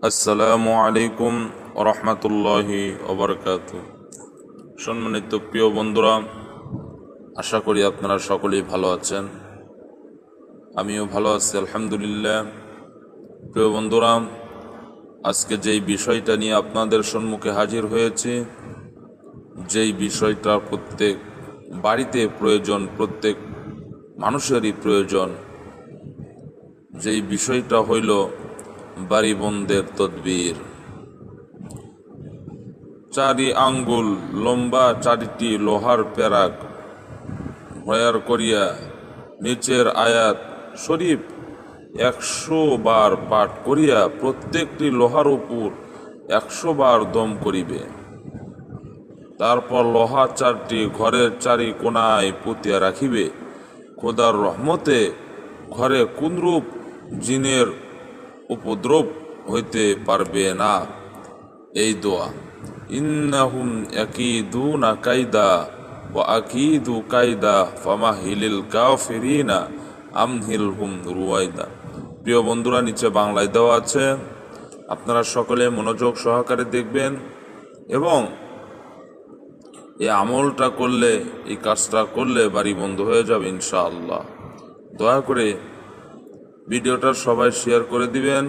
আসসালামু আলাইকুম রহমতুল্লাহি ওবরকাতুহ। সম্মানিত প্রিয় বন্ধুরা, আশা করি আপনারা সকলেই ভালো আছেন। আমিও ভালো আছি আলহামদুলিল্লাহ। প্রিয় বন্ধুরা, আজকে যেই বিষয়টা নিয়ে আপনাদের সম্মুখে হাজির হয়েছি, যেই বিষয়টা প্রত্যেক বাড়িতে প্রয়োজন, প্রত্যেক মানুষেরই প্রয়োজন, যেই বিষয়টা হইল বাড়ি বন্ধের তদবির। চারি আঙ্গুল লম্বা চারিটি লোহার পেরাক ভয়ার করিয়া নিচের আয়াত শরীফ 100 বার পাঠ করিয়া প্রত্যেকটি লোহার উপর 100 বার দম করিবে। তারপর লোহা চারটি ঘরের চারি কোণায় পুঁতিয়া রাখিবে। খোদার রহমতে ঘরে কোনরূপ জিনের উপদ্রব হইতে পারবে না। এই দোয়া, ইন্নাহুম ইয়াকিদুনা কায়দা ওয়া আকিদু কায়দা ফামাহিলিল কাফিরিনা আমহিলহুম রুয়াইদা। প্রিয় বন্ধুরা, নিচে বাংলায় দেওয়া আছে, আপনারা সকলে মনোযোগ সহকারে দেখবেন এবং এই আমলটা করলে, এই কাজটা করলে বাড়ি বন্ধ হয়ে যাবে ইনশাআল্লাহ। দয়া করে ভিডিওটা সবাই শেয়ার করে দিবেন,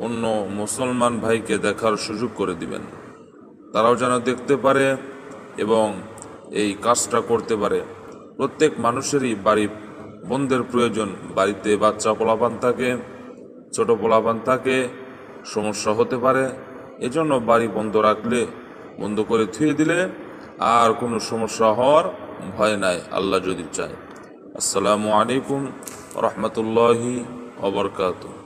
অন্য মুসলমান ভাইকে দেখার সুযোগ করে দিবেন, তারাও যেন দেখতে পারে এবং এই কাজটা করতে পারে। প্রত্যেক মানুষেরই বাড়ি বন্ধের প্রয়োজন। বাড়িতে বাচ্চা পোলাপান থাকে, ছোট পোলাপান থাকে, সমস্যা হতে পারে। এজন্য বাড়ি বন্ধ রাখলে, বন্ধ করে থুয়ে দিলে আর কোনো সমস্যা হওয়ার ভয় নাই, আল্লাহ যদি চায়। আসসালামু আলাইকুম রহমতুল্লাহি ওয়া বারাকাতুহু।